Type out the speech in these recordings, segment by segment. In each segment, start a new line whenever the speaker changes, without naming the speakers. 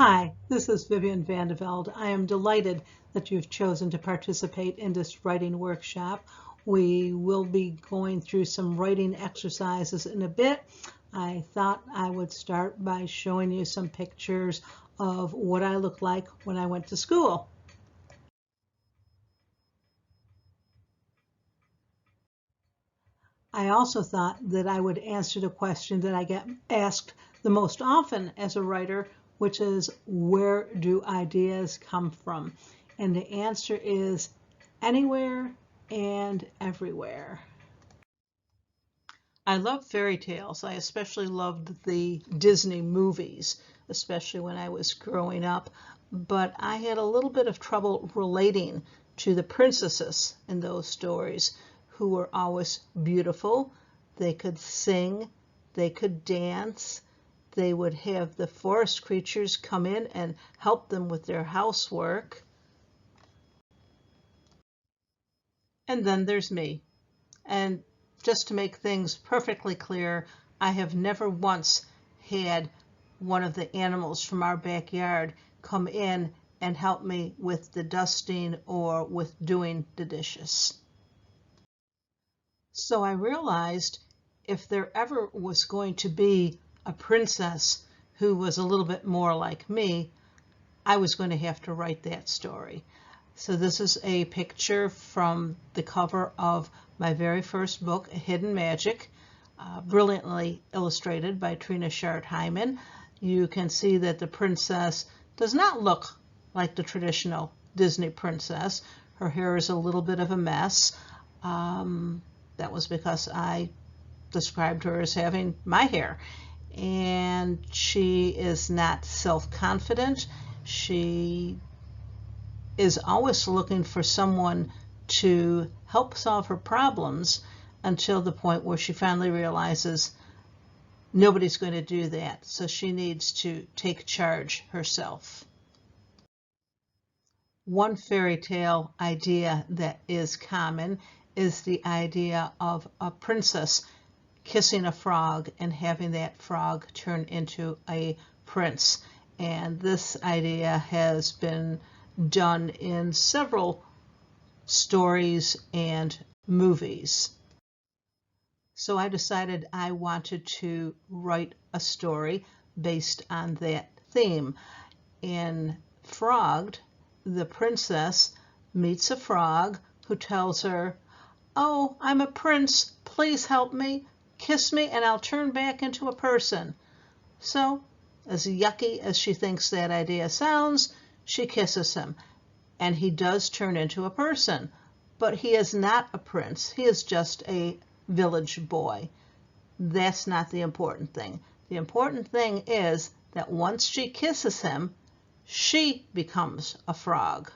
Hi, this is Vivian Vande Velde. I am delighted that you've chosen to participate in this writing workshop. We will be going through some writing exercises in a bit. I thought I would start by showing you some pictures of what I looked like when I went to school. I also thought that I would answer the question that I get asked the most often as a writer, which is, where do ideas come from? And the answer is anywhere and everywhere. I love fairy tales. I especially loved the Disney movies, especially when I was growing up. But I had a little bit of trouble relating to the princesses in those stories, who were always beautiful. They could sing, they could dance, they would have the forest creatures come in and help them with their housework. And then there's me. And just to make things perfectly clear, I have never once had one of the animals from our backyard come in and help me with the dusting or with doing the dishes. So I realized if there ever was going to be a princess who was a little bit more like me, I was going to have to write that story. So this is a picture from the cover of my very first book, Hidden Magic, brilliantly illustrated by Trina Shart-Hyman. You can see that the princess does not look like the traditional Disney princess. Her hair is a little bit of a mess. That was because I described her as having my hair. And she is not self-confident. She is always looking for someone to help solve her problems until the point where she finally realizes nobody's going to do that. So she needs to take charge herself. One fairy tale idea that is common is the idea of a princess kissing a frog and having that frog turn into a prince. And this idea has been done in several stories and movies. So I decided I wanted to write a story based on that theme. In Frogged, the princess meets a frog who tells her, "Oh, I'm a prince, please help me, kiss me and I'll turn back into a person." So, as yucky as she thinks that idea sounds, she kisses him, and he does turn into a person. But he is not a prince, he is just a village boy. That's not the important thing. The important thing is that once she kisses him, she becomes a frog.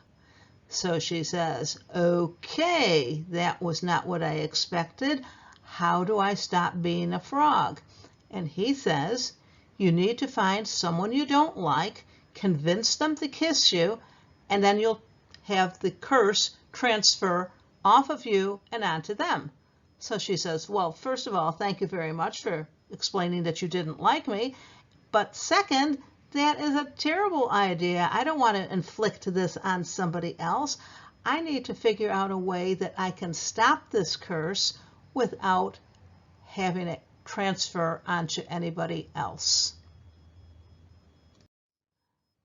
So she says, "Okay, that was not what I expected. How do I stop being a frog?" And he says, "You need to find someone you don't like, convince them to kiss you, and then you'll have the curse transfer off of you and onto them." So she says, "Well, first of all, thank you very much for explaining that you didn't like me. But second, that is a terrible idea. I don't want to inflict this on somebody else. I need to figure out a way that I can stop this curse without having it transfer onto anybody else."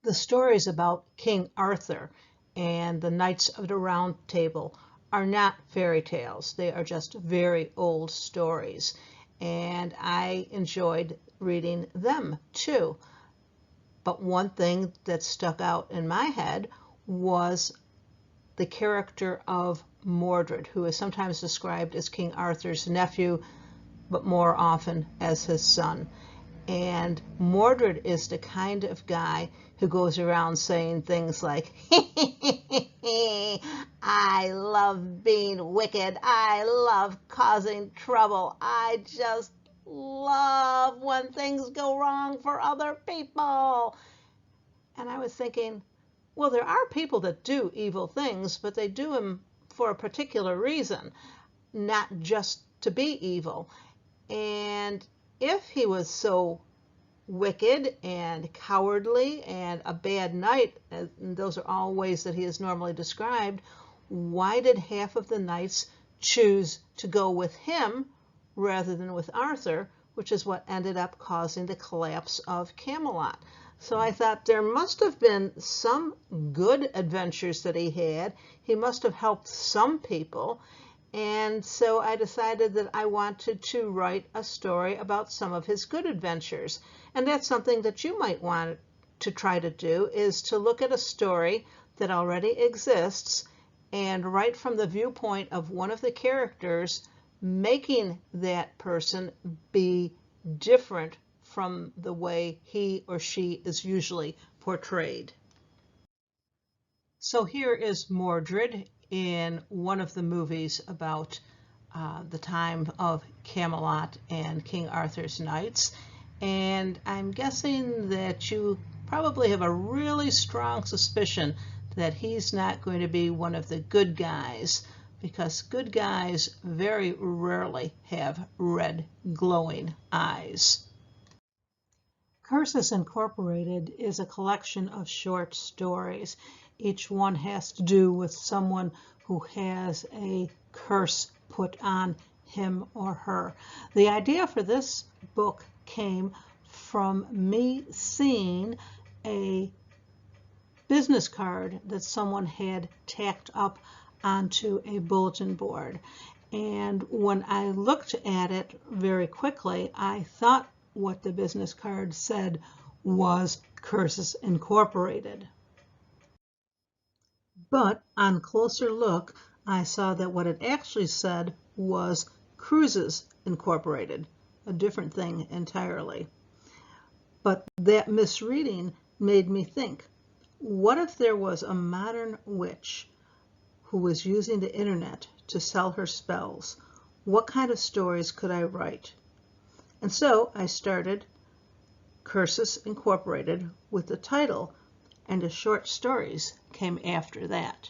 The stories about King Arthur and the Knights of the Round Table are not fairy tales. They are just very old stories. And I enjoyed reading them too. But one thing that stuck out in my head was the character of Mordred, who is sometimes described as King Arthur's nephew, but more often as his son. And Mordred is the kind of guy who goes around saying things like, "I love being wicked. I love causing trouble. I just love when things go wrong for other people." And I was thinking, well, there are people that do evil things, but they do them for a particular reason, not just to be evil. And if he was so wicked and cowardly and a bad knight, and those are all ways that he is normally described, why did half of the knights choose to go with him rather than with Arthur, which is what ended up causing the collapse of Camelot? So I thought there must have been some good adventures that he had. He must have helped some people. And so I decided that I wanted to write a story about some of his good adventures. And that's something that you might want to try to do, is to look at a story that already exists and write from the viewpoint of one of the characters, making that person be different from the way he or she is usually portrayed. So here is Mordred in one of the movies about the time of Camelot and King Arthur's knights. And I'm guessing that you probably have a really strong suspicion that he's not going to be one of the good guys, because good guys very rarely have red glowing eyes. Curses Incorporated is a collection of short stories. Each one has to do with someone who has a curse put on him or her. The idea for this book came from me seeing a business card that someone had tacked up onto a bulletin board. And when I looked at it very quickly, I thought what the business card said was Curses Incorporated. But on closer look, I saw that what it actually said was Cruises Incorporated, a different thing entirely. But that misreading made me think, what if there was a modern witch who was using the internet to sell her spells? What kind of stories could I write? And so I started Curses Incorporated with the title, and the short stories came after that.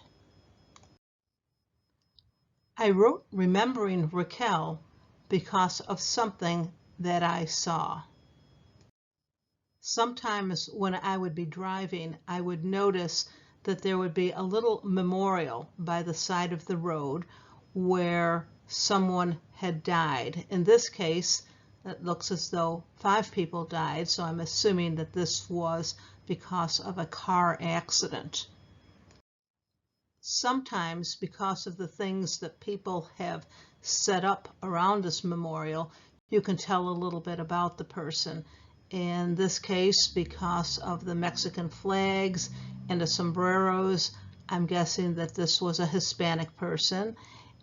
I wrote Remembering Raquel because of something that I saw. Sometimes when I would be driving, I would notice that there would be a little memorial by the side of the road where someone had died. In this case, it looks as though 5 people died, so I'm assuming that this was because of a car accident. Sometimes, because of the things that people have set up around this memorial, you can tell a little bit about the person. In this case, because of the Mexican flags and the sombreros, I'm guessing that this was a Hispanic person.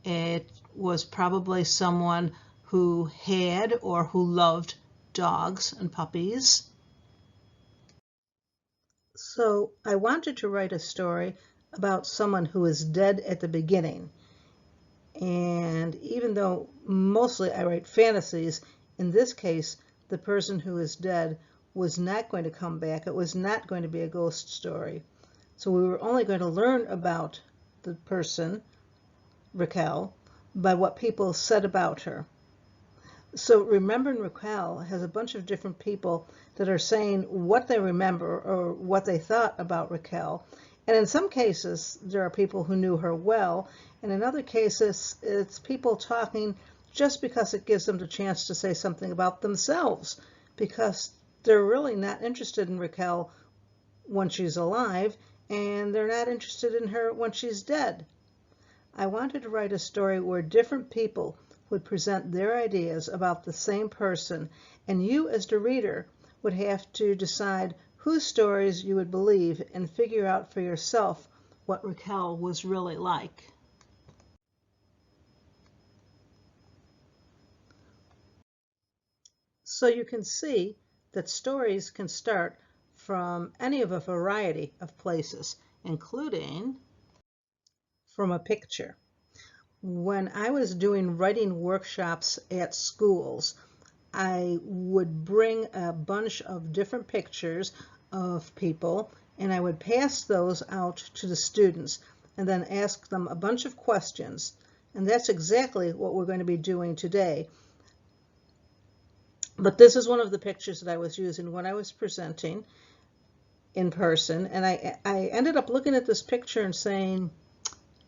It was probably someone who had or who loved dogs and puppies. So I wanted to write a story about someone who is dead at the beginning. And even though mostly I write fantasies, in this case, the person who is dead was not going to come back. It was not going to be a ghost story. So we were only going to learn about the person, Raquel, by what people said about her. So Remembering Raquel has a bunch of different people that are saying what they remember or what they thought about Raquel. And in some cases, there are people who knew her well. And in other cases, it's people talking just because it gives them the chance to say something about themselves, because they're really not interested in Raquel when she's alive, and they're not interested in her when she's dead. I wanted to write a story where different people would present their ideas about the same person, and you as the reader would have to decide whose stories you would believe and figure out for yourself what Raquel was really like. So you can see that stories can start from any of a variety of places, including from a picture. When I was doing writing workshops at schools, I would bring a bunch of different pictures of people, and I would pass those out to the students and then ask them a bunch of questions. And that's exactly what we're going to be doing today. But this is one of the pictures that I was using when I was presenting in person, and I ended up looking at this picture and saying,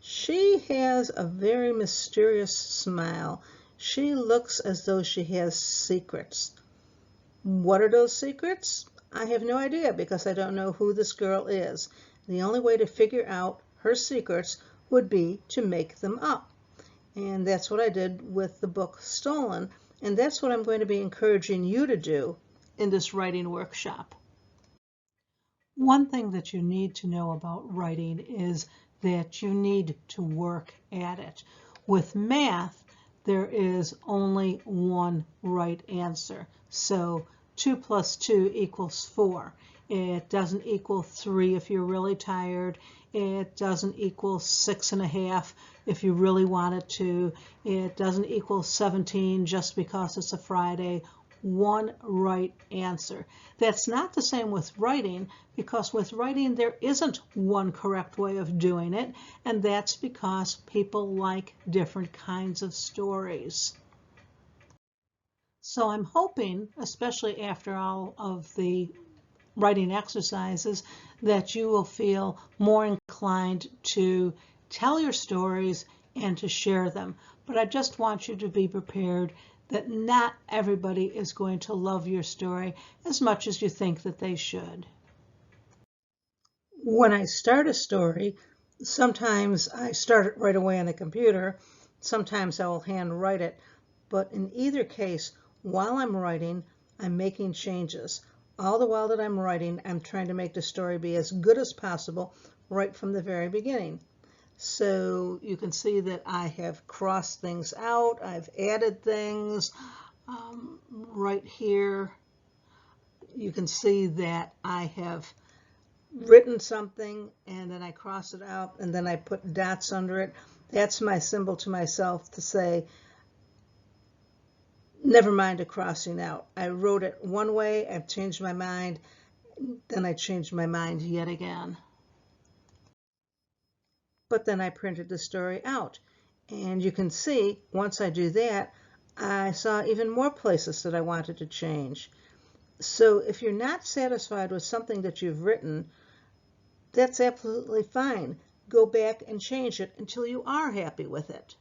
she has a very mysterious smile. She looks as though she has secrets. What are those secrets? I have no idea because I don't know who this girl is. The only way to figure out her secrets would be to make them up. And that's what I did with the book Stolen, and that's what I'm going to be encouraging you to do in this writing workshop. One thing that you need to know about writing is that you need to work at it. With math, there is only one right answer. So 2 plus 2 equals 4. It doesn't equal 3 if you're really tired. It doesn't equal 6.5 if you really want it to. It doesn't equal 17 just because it's a Friday. One right answer. That's not the same with writing, because with writing there isn't one correct way of doing it, and that's because people like different kinds of stories. So I'm hoping, especially after all of the writing exercises, that you will feel more inclined to tell your stories and to share them. But I just want you to be prepared that not everybody is going to love your story as much as you think that they should. When I start a story, sometimes I start it right away on the computer, sometimes I will hand write it, but in either case, while I'm writing, I'm making changes. All the while that I'm writing, I'm trying to make the story be as good as possible right from the very beginning. So you can see that I have crossed things out, I've added things. Right here, you can see that I have written something and then I cross it out and then I put dots under it. That's my symbol to myself to say, never mind a crossing out. I wrote it one way, I've changed my mind, then I changed my mind yet again. But then I printed the story out. And you can see, once I do that, I saw even more places that I wanted to change. So if you're not satisfied with something that you've written, that's absolutely fine. Go back and change it until you are happy with it.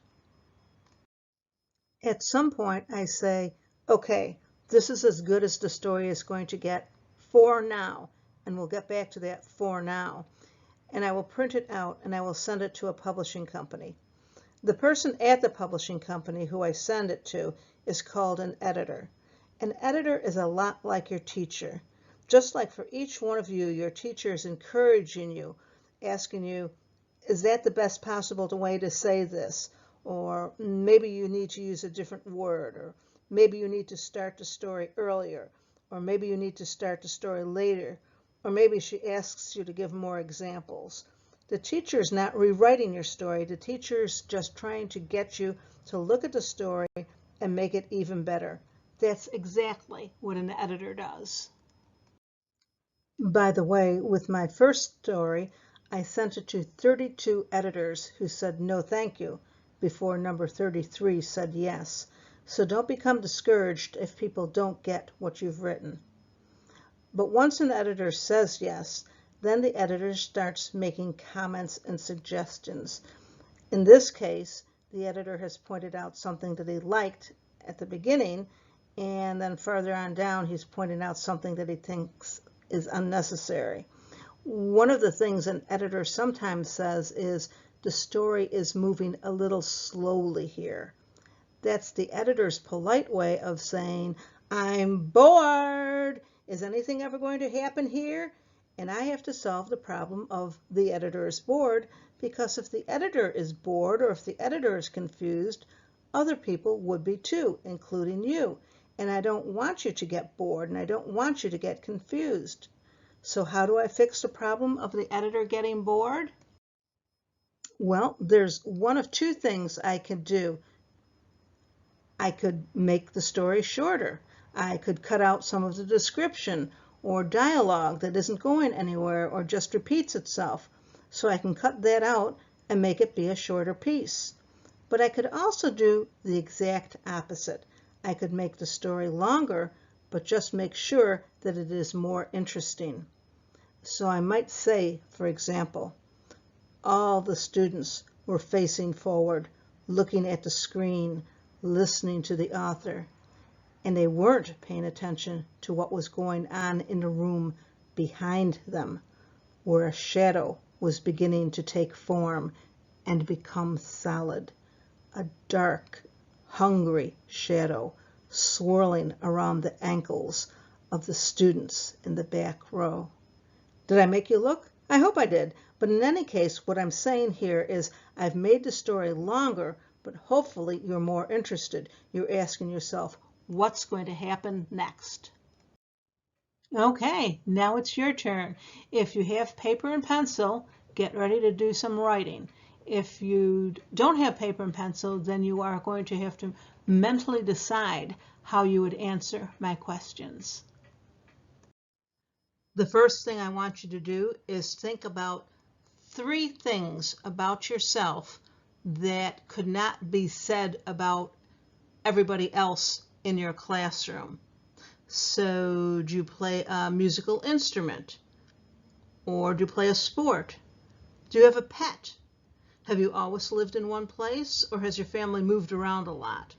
At some point, I say, okay, this is as good as the story is going to get for now. And we'll get back to that for now. And I will print it out and I will send it to a publishing company. The person at the publishing company who I send it to is called an editor. An editor is a lot like your teacher. Just like for each one of you, your teacher is encouraging you, asking you, is that the best possible way to say this? Or maybe you need to use a different word, or maybe you need to start the story earlier, or maybe you need to start the story later, or maybe she asks you to give more examples. The teacher is not rewriting your story. The teacher is just trying to get you to look at the story and make it even better. That's exactly what an editor does. By the way, with my first story, I sent it to 32 editors who said no thank you before number 33 said yes. So don't become discouraged if people don't get what you've written. But once an editor says yes, then the editor starts making comments and suggestions. In this case, the editor has pointed out something that he liked at the beginning, and then further on down, he's pointing out something that he thinks is unnecessary. One of the things an editor sometimes says is, the story is moving a little slowly here. That's the editor's polite way of saying, I'm bored. Is anything ever going to happen here? And I have to solve the problem of the editor is bored, because if the editor is bored or if the editor is confused, other people would be too, including you. And I don't want you to get bored and I don't want you to get confused. So how do I fix the problem of the editor getting bored? Well, there's one of two things I could do. I could make the story shorter. I could cut out some of the description or dialogue that isn't going anywhere or just repeats itself. So I can cut that out and make it be a shorter piece. But I could also do the exact opposite. I could make the story longer, but just make sure that it is more interesting. So I might say, for example, all the students were facing forward, looking at the screen, listening to the author, and they weren't paying attention to what was going on in the room behind them, where a shadow was beginning to take form and become solid. A dark, hungry shadow swirling around the ankles of the students in the back row. Did I make you look? I hope I did. But in any case, what I'm saying here is I've made the story longer, but hopefully you're more interested. You're asking yourself, what's going to happen next? Okay, now it's your turn. If you have paper and pencil, get ready to do some writing. If you don't have paper and pencil, then you are going to have to mentally decide how you would answer my questions. The first thing I want you to do is think about 3 things about yourself that could not be said about everybody else in your classroom. So do you play a musical instrument? Or do you play a sport? Do you have a pet? Have you always lived in one place, or has your family moved around a lot?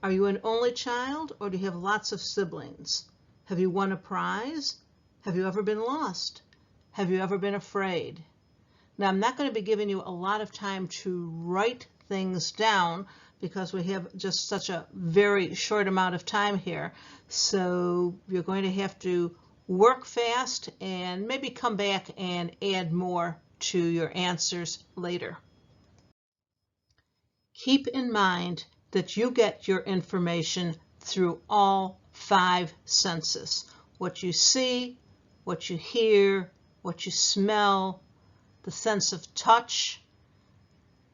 Are you an only child, or do you have lots of siblings? Have you won a prize? Have you ever been lost? Have you ever been afraid? Now, I'm not going to be giving you a lot of time to write things down because we have just such a very short amount of time here. So you're going to have to work fast and maybe come back and add more to your answers later. Keep in mind that you get your information through all 5 senses. What you see, what you hear, what you smell, the sense of touch,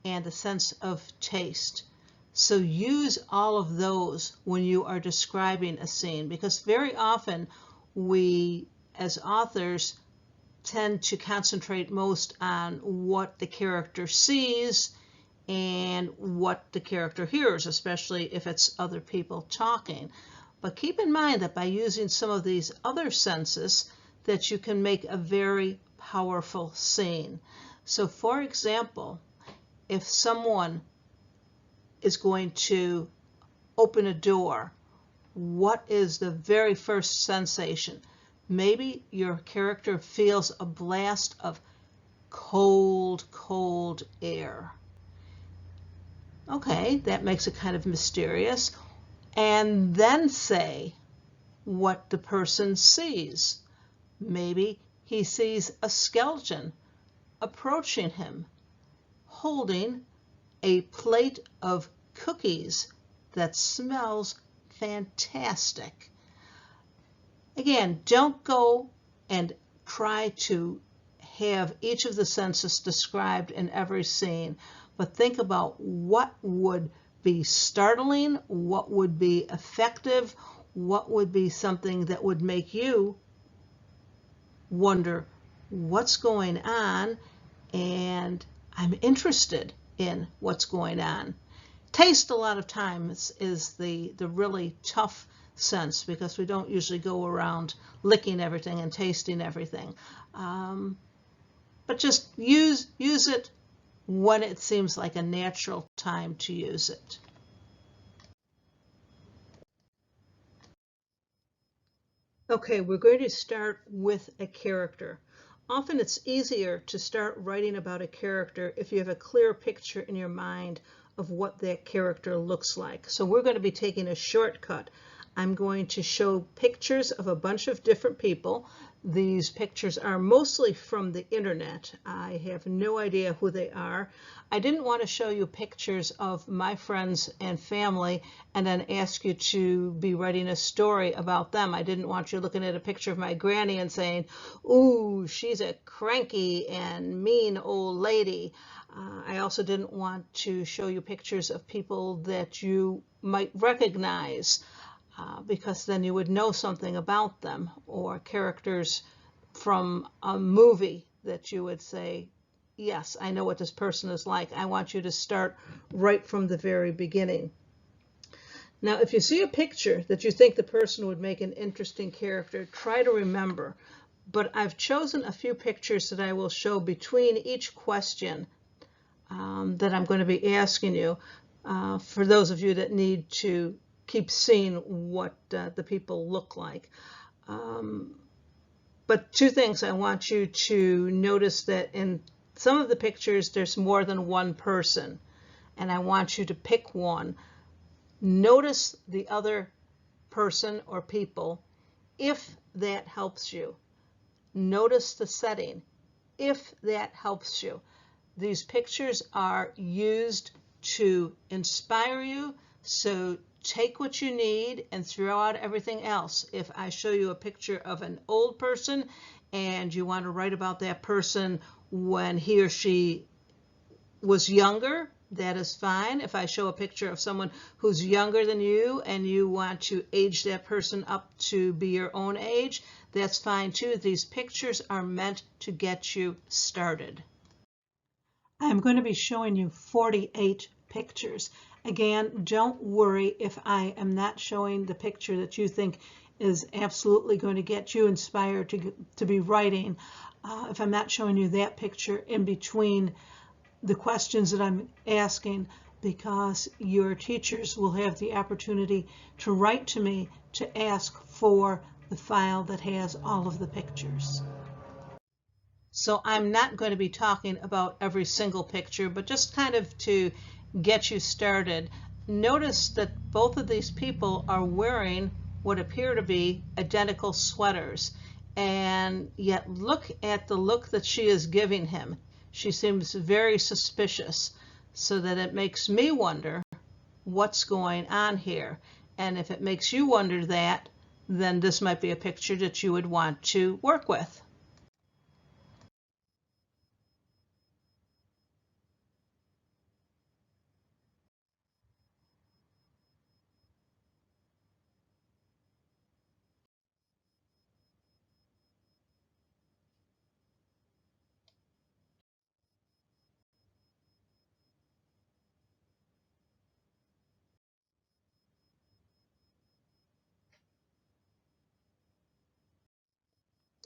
and the sense of taste. So use all of those when you are describing a scene, because very often we, as authors, tend to concentrate most on what the character sees and what the character hears, especially if it's other people talking. But keep in mind that by using some of these other senses, that you can make a very powerful scene. So for example, if someone is going to open a door, what is the very first sensation? Maybe your character feels a blast of cold, cold air. Okay, that makes it kind of mysterious. And then say what the person sees. Maybe he sees a skeleton approaching him, holding a plate of cookies that smells fantastic. Again, don't go and try to have each of the senses described in every scene, but think about what would be startling, what would be effective, what would be something that would make you wonder what's going on, and I'm interested in what's going on. Taste a lot of times is the really tough sense, because we don't usually go around licking everything and tasting everything. But just use it when it seems like a natural time to use it. Okay, we're going to start with a character. Often it's easier to start writing about a character if you have a clear picture in your mind of what that character looks like. So we're going to be taking a shortcut. I'm going to show pictures of a bunch of different people. These pictures are mostly from the internet. I have no idea who they are. I didn't want to show you pictures of my friends and family and then ask you to be writing a story about them. I didn't want you looking at a picture of my granny and saying, ooh, she's a cranky and mean old lady. I also didn't want to show you pictures of people that you might recognize, because then you would know something about them, or characters from a movie that you would say, yes, I know what this person is like. I want you to start right from the very beginning. Now, if you see a picture that you think the person would make an interesting character, try to remember. But I've chosen a few pictures that I will show between each question that I'm going to be asking you, for those of you that need to keep seeing what the people look like. But two things I want you to notice: that in some of the pictures there's more than one person, and I want you to pick one. Notice the other person or people if that helps you. Notice the setting if that helps you. These pictures are used to inspire you, so take what you need and throw out everything else. If I show you a picture of an old person and you want to write about that person when he or she was younger, that is fine. If I show a picture of someone who's younger than you and you want to age that person up to be your own age, that's fine too. These pictures are meant to get you started. I'm going to be showing you 48 pictures. Again, don't worry if I am not showing the picture that you think is absolutely going to get you inspired to be writing. If I'm not showing you that picture in between the questions that I'm asking, because your teachers will have the opportunity to write to me to ask for the file that has all of the pictures. So I'm not going to be talking about every single picture, but just kind of to get you started. Notice that both of these people are wearing what appear to be identical sweaters, and yet look at the look that she is giving him. She seems very suspicious, so that it makes me wonder what's going on here. And if it makes you wonder that, then this might be a picture that you would want to work with.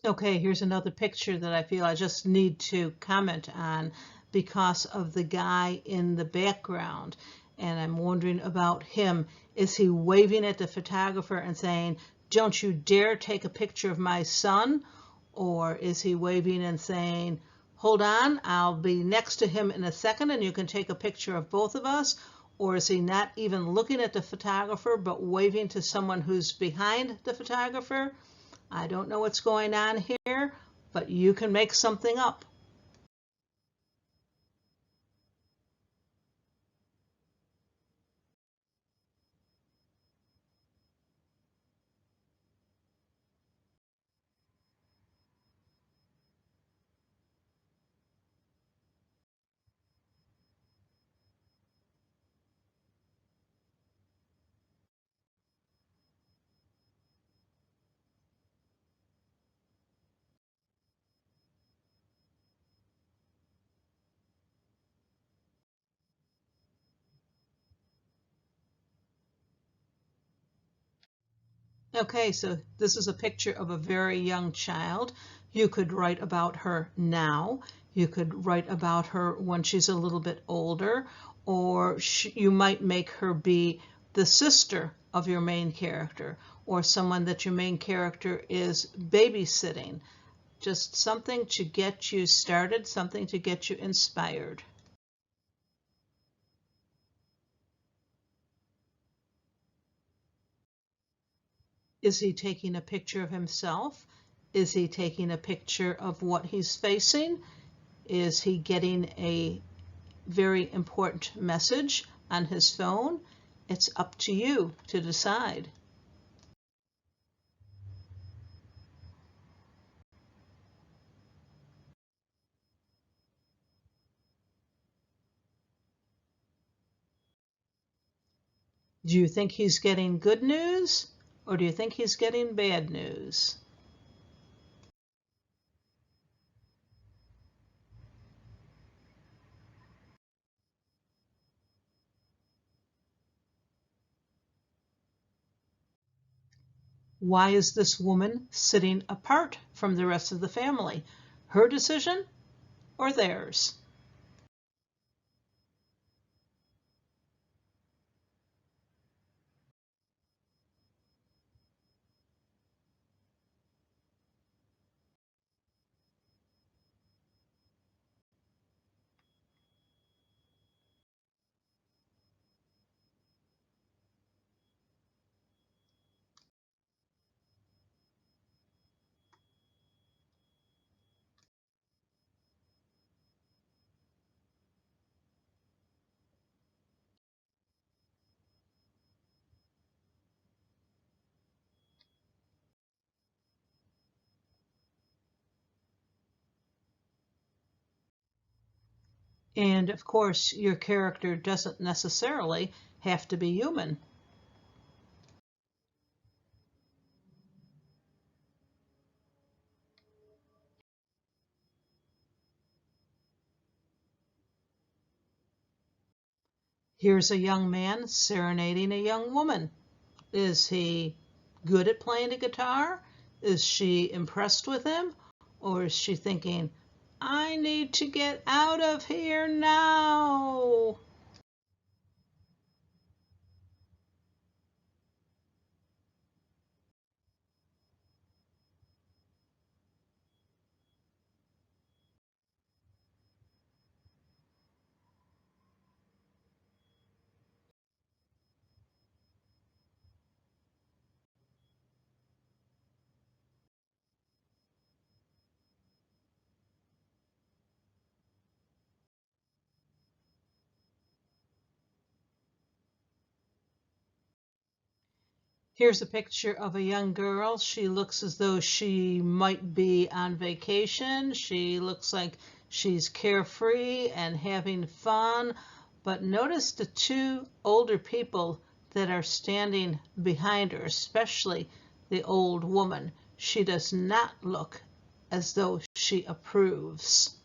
Okay, here's another picture that I feel I just need to comment on because of the guy in the background. And I'm wondering about him. Is he waving at the photographer and saying, "Don't you dare take a picture of my son"? Or is he waving and saying, "Hold on, I'll be next to him in a second and you can take a picture of both of us"? Or is he not even looking at the photographer but waving to someone who's behind the photographer? I don't know what's going on here, but you can make something up. Okay, so this is a picture of a very young child. You could write about her now. You could write about her when she's a little bit older, or you might make her be the sister of your main character, or someone that your main character is babysitting. Just something to get you started, something to get you inspired. Is he taking a picture of himself? Is he taking a picture of what he's facing? Is he getting a very important message on his phone? It's up to you to decide. Do you think he's getting good news, or do you think he's getting bad news? Why is this woman sitting apart from the rest of the family? Her decision or theirs? And of course, your character doesn't necessarily have to be human. Here's a young man serenading a young woman. Is he good at playing the guitar? Is she impressed with him? Or is she thinking, I need to get out of here now? Here's a picture of a young girl. She looks as though she might be on vacation. She looks like she's carefree and having fun. But notice the two older people that are standing behind her, especially the old woman. She does not look as though she approves.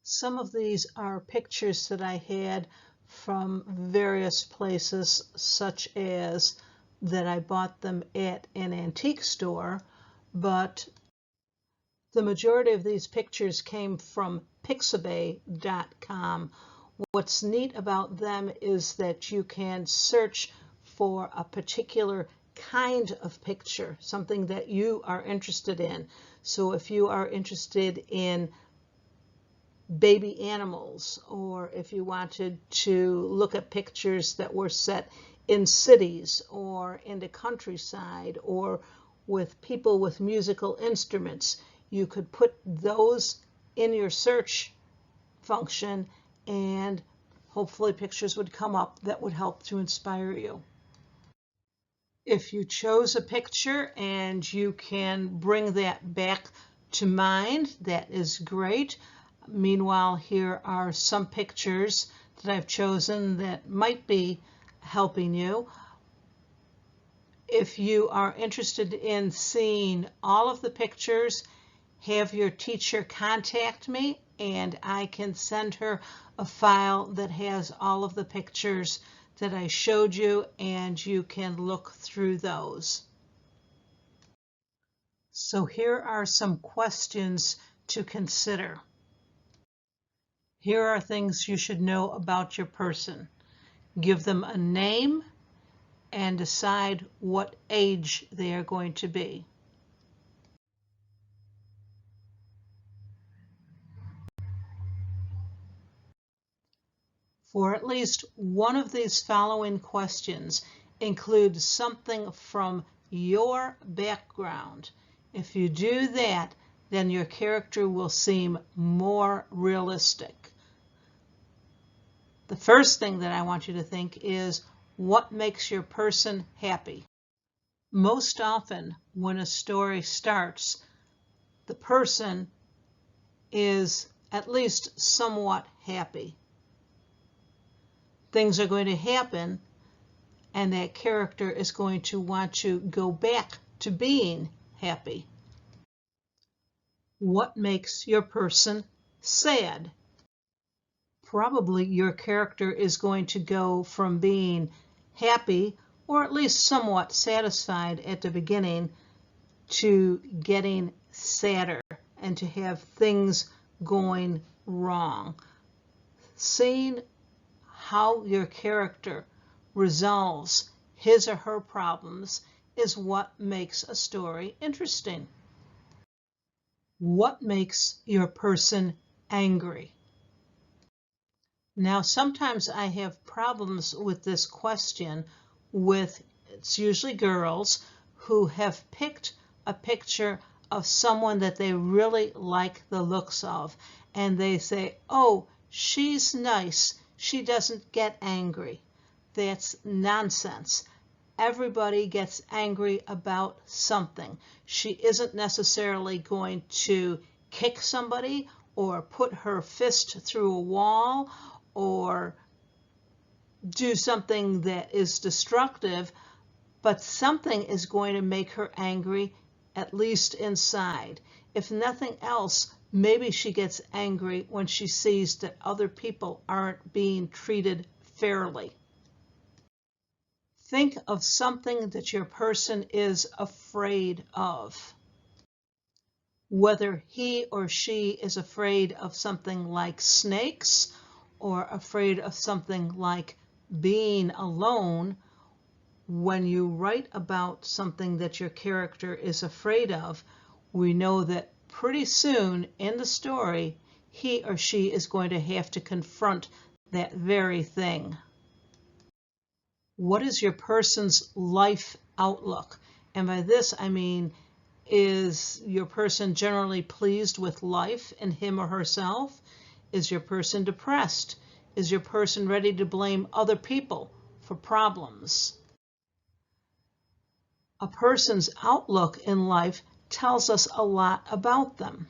Some of these are pictures that I had from various places, such as that I bought them at an antique store, but the majority of these pictures came from pixabay.com. What's neat about them is that you can search for a particular kind of picture, something that you are interested in. So if you are interested in baby animals, or if you wanted to look at pictures that were set in cities or in the countryside or with people with musical instruments, you could put those in your search function and hopefully pictures would come up that would help to inspire you. If you chose a picture and you can bring that back to mind, that is great. Meanwhile, here are some pictures that I've chosen that might be helping you. If you are interested in seeing all of the pictures, have your teacher contact me and I can send her a file that has all of the pictures that I showed you and you can look through those. So here are some questions to consider. Here are things you should know about your person. Give them a name and decide what age they are going to be. For at least one of these following questions, include something from your background. If you do that, then your character will seem more realistic. The first thing that I want you to think is, what makes your person happy? Most often, when a story starts, the person is at least somewhat happy. Things are going to happen, and that character is going to want to go back to being happy. What makes your person sad? Probably your character is going to go from being happy, or at least somewhat satisfied at the beginning, to getting sadder and to have things going wrong. Seeing how your character resolves his or her problems is what makes a story interesting. What makes your person angry? Now, sometimes I have problems with this question with, it's usually girls, who have picked a picture of someone that they really like the looks of, and they say, oh, she's nice, she doesn't get angry. That's nonsense. Everybody gets angry about something. She isn't necessarily going to kick somebody or put her fist through a wall or do something that is destructive, but something is going to make her angry, at least inside. If nothing else, maybe she gets angry when she sees that other people aren't being treated fairly. Think of something that your person is afraid of. Whether he or she is afraid of something like snakes, or afraid of something like being alone. When you write about something that your character is afraid of, we know that pretty soon in the story, he or she is going to have to confront that very thing. What is your person's life outlook? And by this, I mean, is your person generally pleased with life and him or herself? Is your person depressed? Is your person ready to blame other people for problems? A person's outlook in life tells us a lot about them.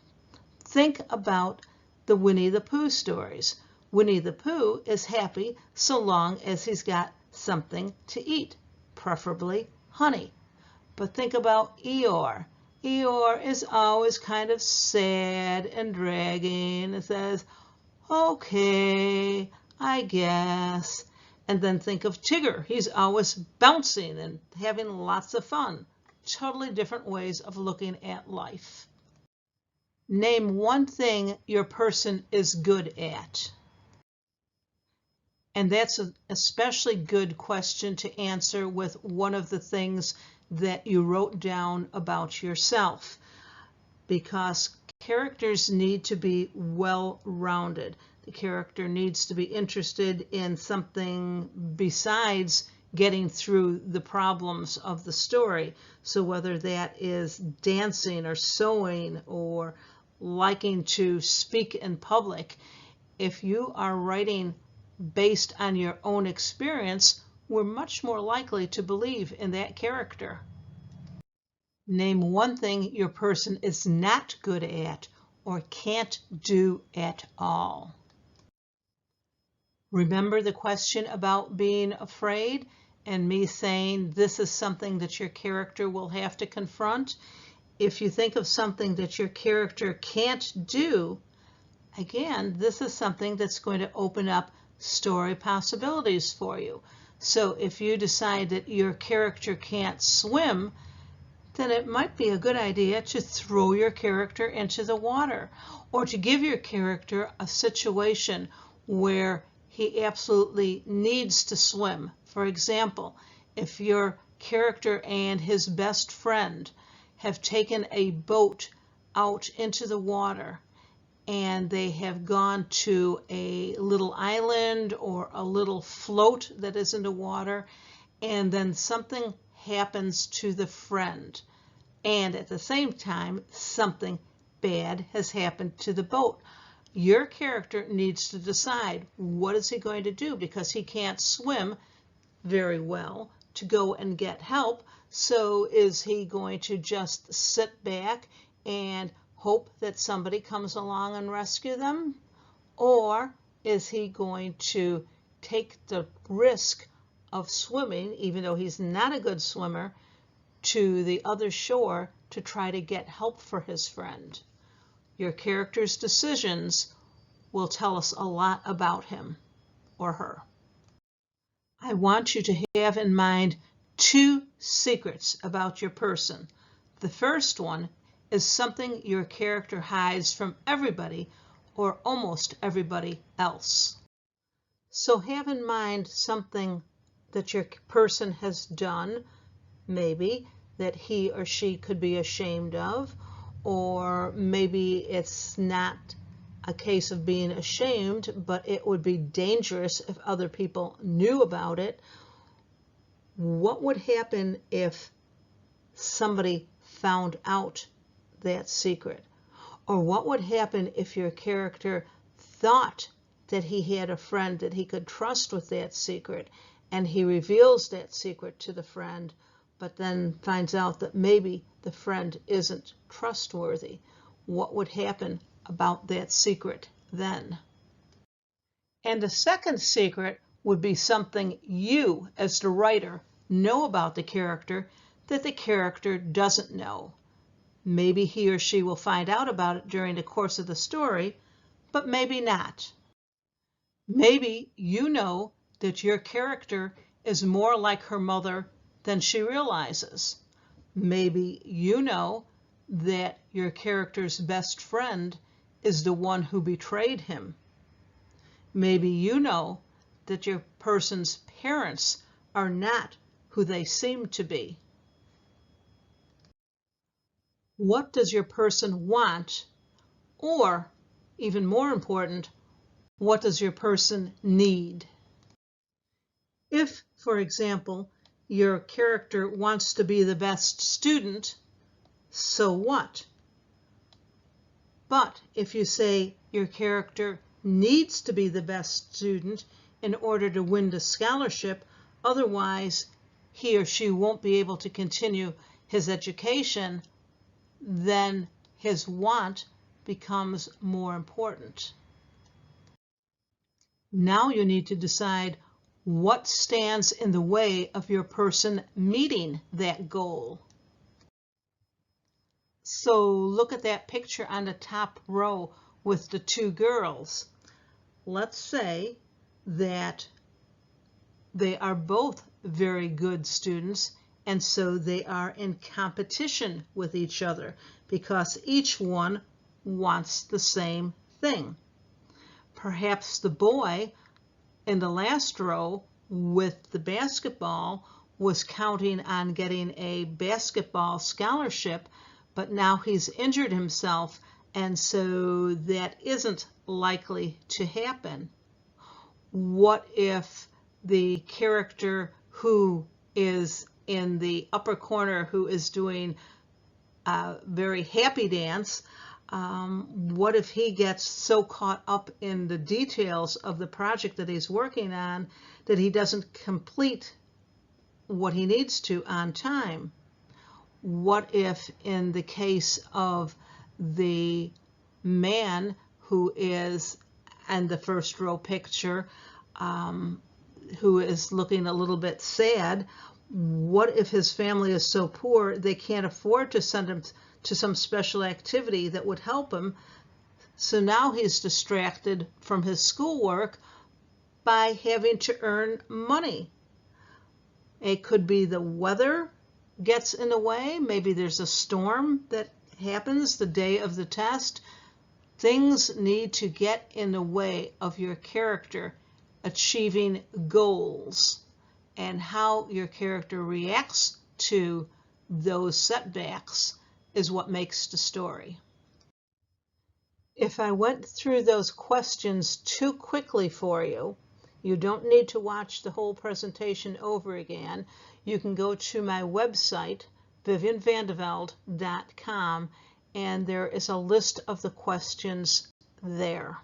Think about the Winnie the Pooh stories. Winnie the Pooh is happy so long as he's got something to eat, preferably honey. But think about Eeyore. Eeyore is always kind of sad and dragging and says, okay, I guess. And then think of Tigger. He's always bouncing and having lots of fun. Totally different ways of looking at life. Name one thing your person is good at. And that's an especially good question to answer with one of the things that you wrote down about yourself, because characters need to be well-rounded. The character needs to be interested in something besides getting through the problems of the story. So whether that is dancing or sewing or liking to speak in public, if you are writing based on your own experience, we're much more likely to believe in that character. Name one thing your person is not good at or can't do at all. Remember the question about being afraid and me saying this is something that your character will have to confront? If you think of something that your character can't do, again, this is something that's going to open up story possibilities for you. So if you decide that your character can't swim, then it might be a good idea to throw your character into the water, or to give your character a situation where he absolutely needs to swim. For example, if your character and his best friend have taken a boat out into the water and they have gone to a little island or a little float that is in the water, and then something happens to the friend, and at the same time something bad has happened to the boat. your character needs to decide what is he going to do, because he can't swim very well, to go and get help. So is he going to just sit back and hope that somebody comes along and rescue them? Or is he going to take the risk of swimming, even though he's not a good swimmer, to the other shore to try to get help for his friend? Your character's decisions will tell us a lot about him or her. I want you to have in mind 2 secrets about your person. The first one is something your character hides from everybody or almost everybody else. So have in mind something that your person has done, maybe that he or she could be ashamed of, or maybe it's not a case of being ashamed, but it would be dangerous if other people knew about it. What would happen if somebody found out that secret? Or what would happen if your character thought that he had a friend that he could trust with that secret, and he reveals that secret to the friend, but then finds out that maybe the friend isn't trustworthy? What would happen about that secret then? And the second secret would be something you, as the writer, know about the character that the character doesn't know. Maybe he or she will find out about it during the course of the story, but maybe not. Maybe you know that your character is more like her mother than she realizes. Maybe you know that your character's best friend is the one who betrayed him. Maybe you know that your person's parents are not who they seem to be. What does your person want? Or, even more important, what does your person need? If, for example, your character wants to be the best student, so what? But if you say your character needs to be the best student in order to win the scholarship, otherwise he or she won't be able to continue his education, then his want becomes more important. Now you need to decide what stands in the way of your person meeting that goal. So look at that picture on the top row with the 2 girls. Let's say that they are both very good students, and so they are in competition with each other because each one wants the same thing. Perhaps the boy in the last row with the basketball was counting on getting a basketball scholarship, but now he's injured himself, and so that isn't likely to happen. What if the character who is in the upper corner, who is doing a very happy dance, what if he gets so caught up in the details of the project that he's working on that he doesn't complete what he needs to on time? What if in the case of the man who is in the first row picture, who is looking a little bit sad, what if his family is so poor they can't afford to send him to some special activity that would help him? So now he's distracted from his schoolwork by having to earn money. It could be the weather gets in the way. Maybe there's a storm that happens the day of the test. Things need to get in the way of your character achieving goals, and how your character reacts to those setbacks is what makes the story. If I went through those questions too quickly for you, you don't need to watch the whole presentation over again. You can go to my website, vivianvandevelde.com, and there is a list of the questions there.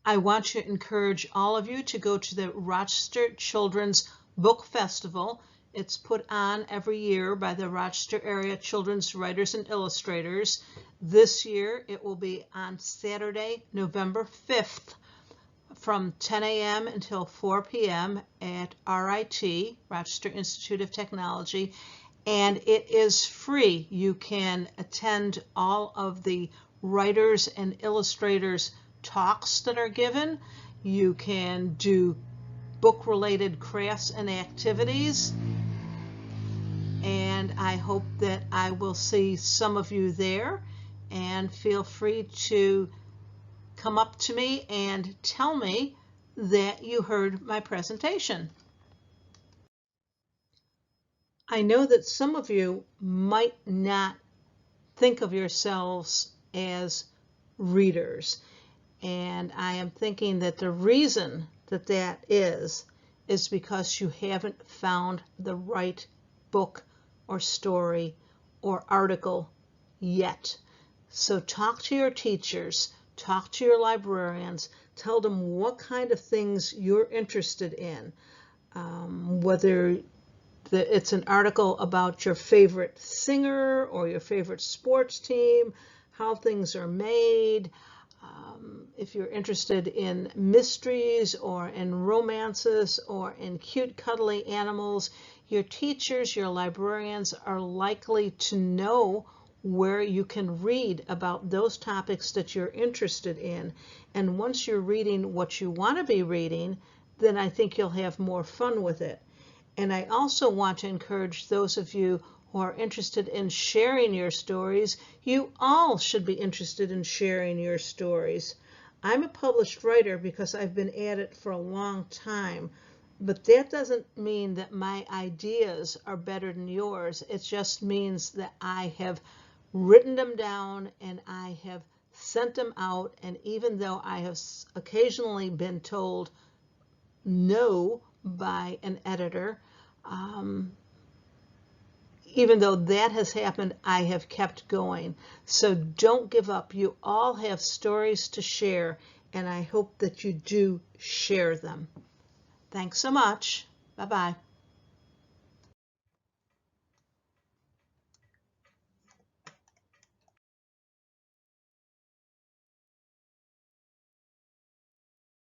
I want to encourage all of you to go to the Rochester Children's Book Festival. It's put on every year by the Rochester Area Children's Writers and Illustrators. This year it will be on Saturday, November 5th from 10 a.m. until 4 p.m. at RIT, Rochester Institute of Technology, and it is free. You can attend all of the writers and illustrators talks that are given. You can do book-related crafts and activities, and I hope that I will see some of you there, and feel free to come up to me and tell me that you heard my presentation. I know that some of you might not think of yourselves as readers, and I am thinking that the reason that that is because you haven't found the right book or story or article yet. So talk to your teachers, talk to your librarians, tell them what kind of things you're interested in, whether it's an article about your favorite singer or your favorite sports team, how things are made, if you're interested in mysteries or in romances or in cute cuddly animals. Your teachers, your librarians are likely to know where you can read about those topics that you're interested in. And once you're reading what you want to be reading, then I think you'll have more fun with it. And I also want to encourage those of you who are interested in sharing your stories. You all should be interested in sharing your stories. I'm a published writer because I've been at it for a long time, but that doesn't mean that my ideas are better than yours. It just means that I have written them down and I have sent them out, and even though I have occasionally been told no by an editor, even though that has happened, I have kept going. So don't give up. You all have stories to share, and I hope that you do share them. Thanks so much. Bye-bye.